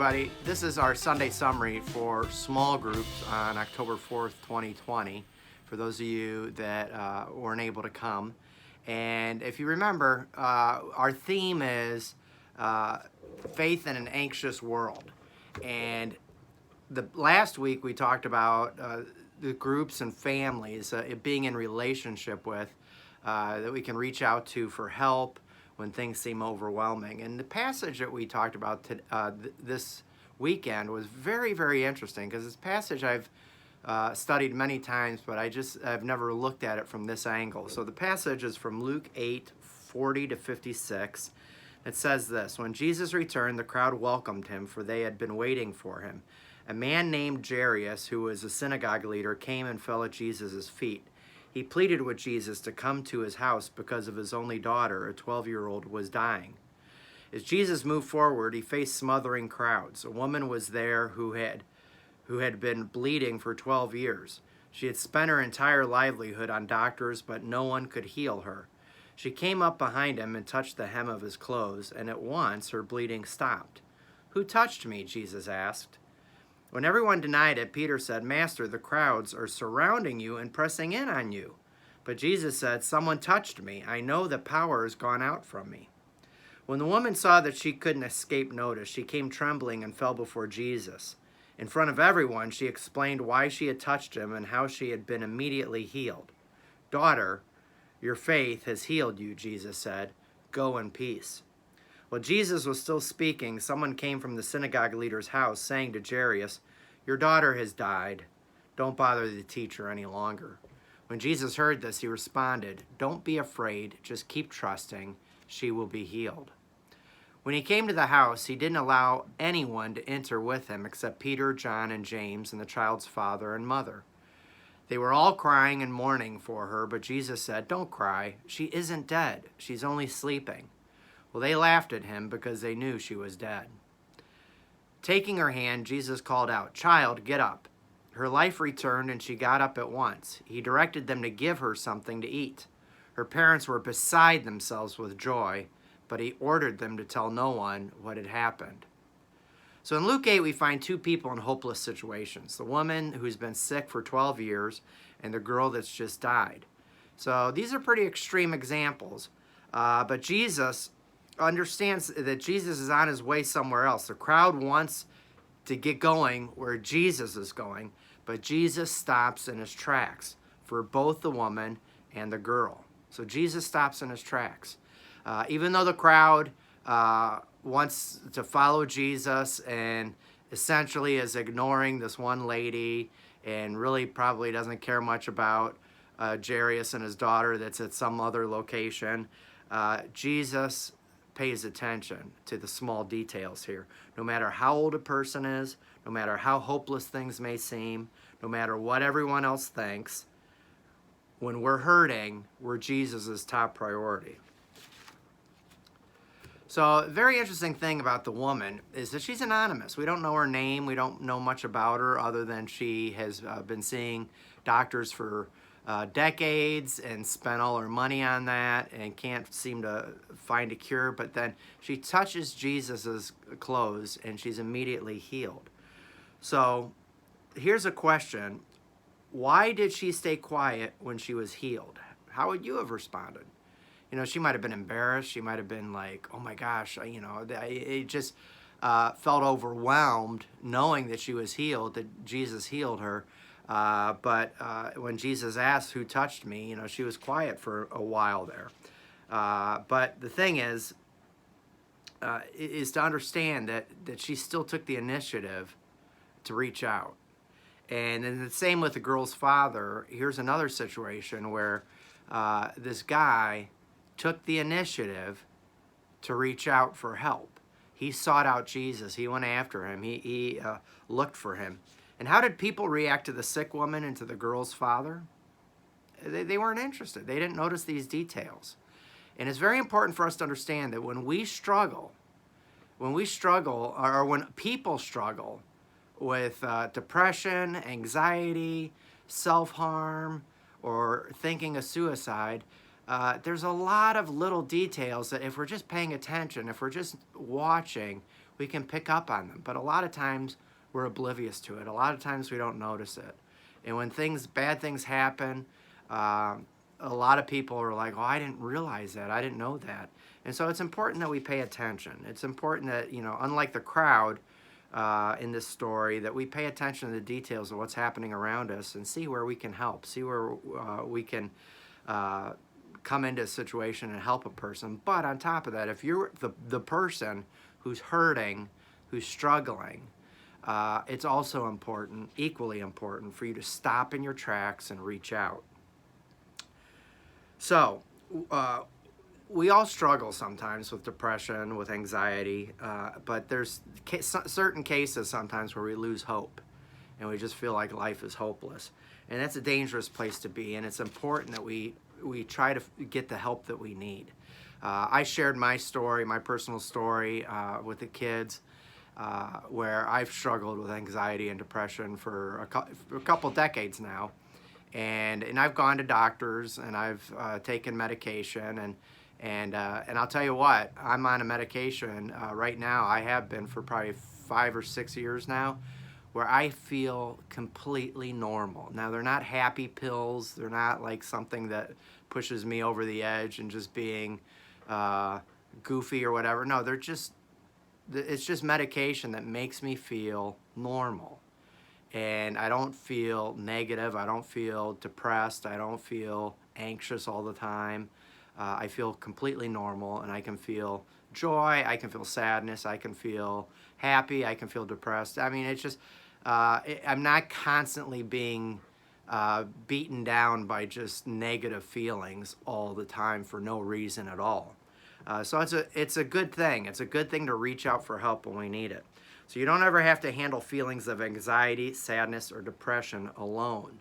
everybody. This is our Sunday summary for small groups on October 4th, 2020, for those of you that weren't able to come. And if you remember, our theme is faith in an anxious world. And last week we talked about the groups and families being in relationship with, that we can reach out to for help when things seem overwhelming. And the passage that we talked about this weekend was very, very interesting, because this passage I've studied many times, but I've never looked at it from this angle. So the passage is from Luke 8:40 to 56. It says this: "When Jesus returned, the crowd welcomed him, for they had been waiting for him. A man named Jairus, who was a synagogue leader, came and fell at Jesus' feet. He pleaded with Jesus to come to his house because of his only daughter, a 12-year-old, was dying. As Jesus moved forward, he faced smothering crowds. A woman was there who had been bleeding for 12 years. She had spent her entire livelihood on doctors, but no one could heal her. She came up behind him and touched the hem of his clothes, and at once her bleeding stopped. 'Who touched me?' Jesus asked. When everyone denied it, Peter said, 'Master, the crowds are surrounding you and pressing in on you.' But Jesus said, 'Someone touched me. I know that power has gone out from me.' When the woman saw that she couldn't escape notice, she came trembling and fell before Jesus. In front of everyone, she explained why she had touched him and how she had been immediately healed. 'Daughter, your faith has healed you,' Jesus said. 'Go in peace.' While Jesus was still speaking, someone came from the synagogue leader's house, saying to Jairus, 'Your daughter has died. Don't bother the teacher any longer.' When Jesus heard this, he responded, 'Don't be afraid. Just keep trusting. She will be healed.' When he came to the house, he didn't allow anyone to enter with him except Peter, John, and James, and the child's father and mother. They were all crying and mourning for her, but Jesus said, 'Don't cry. She isn't dead. She's only sleeping.' Well, they laughed at him because they knew she was dead. Taking her hand, Jesus called out, 'Child, get up.' Her life returned, and she got up at once. He directed them to give her something to eat. Her parents were beside themselves with joy, but he ordered them to tell no one what had happened." So in Luke 8, we find two people in hopeless situations: the woman who's been sick for 12 years and the girl that's just died. So these are pretty extreme examples, but Jesus understands that Jesus is on his way somewhere else. The crowd wants to get going where Jesus is going, but Jesus stops in his tracks for both the woman and the girl. So Jesus stops in his tracks. Even though the crowd wants to follow Jesus and essentially is ignoring this one lady and really probably doesn't care much about Jairus and his daughter that's at some other location, Jesus pays attention to the small details here. No matter how old a person is, no matter how hopeless things may seem, no matter what everyone else thinks, when we're hurting, we're Jesus' top priority. So a very interesting thing about the woman is that she's anonymous. We don't know her name. We don't know much about her other than she has been seeing doctors for decades and spent all her money on that and can't seem to find a cure. But then she touches Jesus's clothes and she's immediately healed. So here's a question. Why did she stay quiet when she was healed? How would you have responded? You know, she might have been embarrassed. She might have been like, oh my gosh, it just felt overwhelmed knowing that she was healed, that Jesus healed her. But when Jesus asked, "Who touched me?" she was quiet for a while there. But the thing is to understand that she still took the initiative to reach out. And then the same with the girl's father. Here's another situation where this guy took the initiative to reach out for help. He sought out Jesus. He went after him. He looked for him. And how did people react to the sick woman and to the girl's father? They weren't interested. They didn't notice these details. And it's very important for us to understand that when we struggle, or when people struggle with depression, anxiety, self-harm, or thinking of suicide, there's a lot of little details that if we're just paying attention, if we're just watching, we can pick up on them. But a lot of times we're oblivious to it. A lot of times we don't notice it. And when bad things happen, a lot of people are like, oh, I didn't realize that. I didn't know that. And so it's important that we pay attention. It's important that, unlike the crowd in this story, that we pay attention to the details of what's happening around us and see where we can help, see where we can come into a situation and help a person. But on top of that, if you're the person who's hurting, who's struggling, it's also important, equally important, for you to stop in your tracks and reach out. So, we all struggle sometimes with depression, with anxiety, but there's certain cases sometimes where we lose hope and we just feel like life is hopeless. And that's a dangerous place to be, and it's important that we try to get the help that we need. I shared my story, my personal story with the kids, where I've struggled with anxiety and depression for a couple decades now. And I've gone to doctors, and I've taken medication, and I'll tell you what, I'm on a medication right now. I have been for probably 5 or 6 years now, where I feel completely normal. Now, they're not happy pills. They're not like something that pushes me over the edge and just being goofy or whatever. No, it's just medication that makes me feel normal. And I don't feel negative. I don't feel depressed. I don't feel anxious all the time. I feel completely normal, and I can feel joy. I can feel sadness. I can feel happy. I can feel depressed. I mean, it's just, I'm not constantly being beaten down by just negative feelings all the time for no reason at all. So it's a good thing. It's a good thing to reach out for help when we need it. So you don't ever have to handle feelings of anxiety, sadness, or depression alone.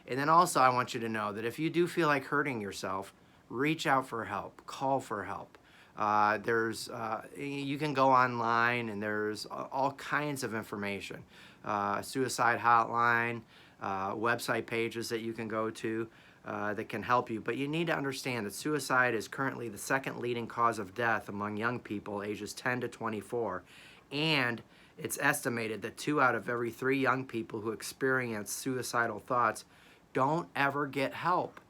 And then also I want you to know that if you do feel like hurting yourself, reach out for help. Call for help. You can go online, and there's all kinds of information. Suicide hotline, website pages that you can go to that can help you. But you need to understand that suicide is currently the second leading cause of death among young people ages 10 to 24. And it's estimated that 2 out of every 3 young people who experience suicidal thoughts don't ever get help.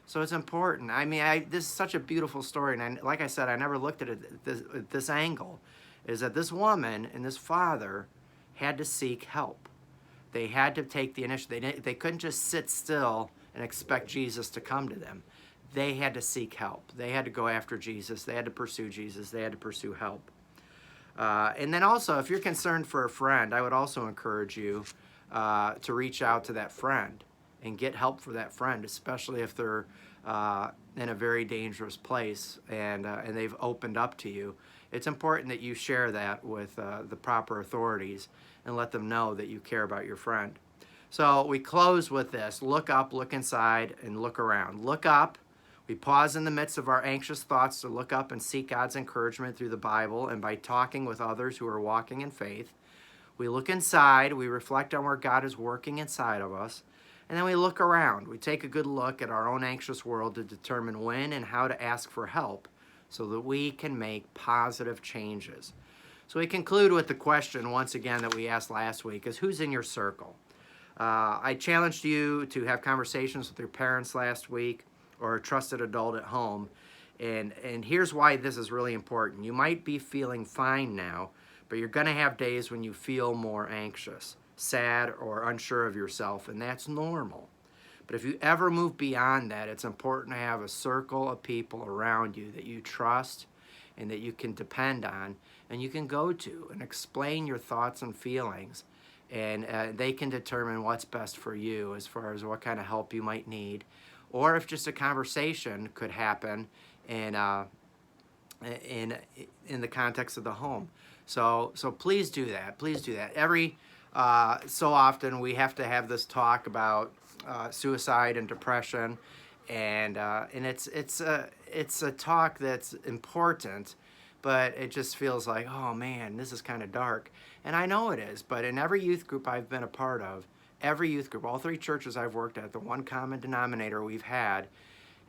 So it's important. I mean, this is such a beautiful story, and like I said, I never looked at it at this angle, is that this woman and this father had to seek help. They had to take the initiative. They couldn't just sit still and expect Jesus to come to them. They had to seek help. They had to go after Jesus. They had to pursue Jesus. They had to pursue help. And then also, if you're concerned for a friend, I would also encourage you to reach out to that friend and get help for that friend, especially if they're in a very dangerous place and they've opened up to you. It's important that you share that with the proper authorities and let them know that you care about your friend. So we close with this. Look up, look inside, and look around. Look up. We pause in the midst of our anxious thoughts to look up and seek God's encouragement through the Bible and by talking with others who are walking in faith. We look inside. We reflect on where God is working inside of us. And then we look around. We take a good look at our own anxious world to determine when and how to ask for help so that we can make positive changes. So we conclude with the question, once again, that we asked last week, is who's in your circle? I challenged you to have conversations with your parents last week or a trusted adult at home. And here's why this is really important. You might be feeling fine now, but you're going to have days when you feel more anxious, sad, or unsure of yourself, and that's normal. But if you ever move beyond that, it's important to have a circle of people around you that you trust and that you can depend on and you can go to and explain your thoughts and feelings, and they can determine what's best for you as far as what kind of help you might need, or if just a conversation could happen in the context of the home. So please do that. Please do that. Every so often we have to have this talk about suicide and depression, and it's a talk that's important, but it just feels like, oh man, this is kind of dark. And I know it is, but in every youth group I've been a part of, every youth group, all 3 churches I've worked at, the one common denominator we've had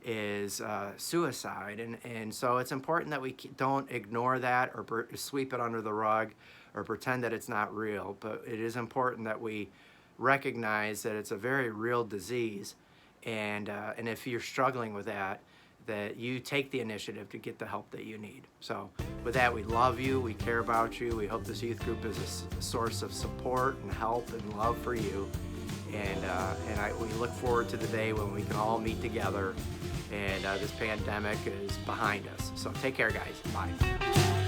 is suicide. And so it's important that we don't ignore that or sweep it under the rug or pretend that it's not real. But it is important that we recognize that it's a very real disease. And if you're struggling with that, that you take the initiative to get the help that you need. So with that, we love you, we care about you, we hope this youth group is a source of support and help and love for you. And we look forward to the day when we can all meet together and this pandemic is behind us. So take care, guys. Bye.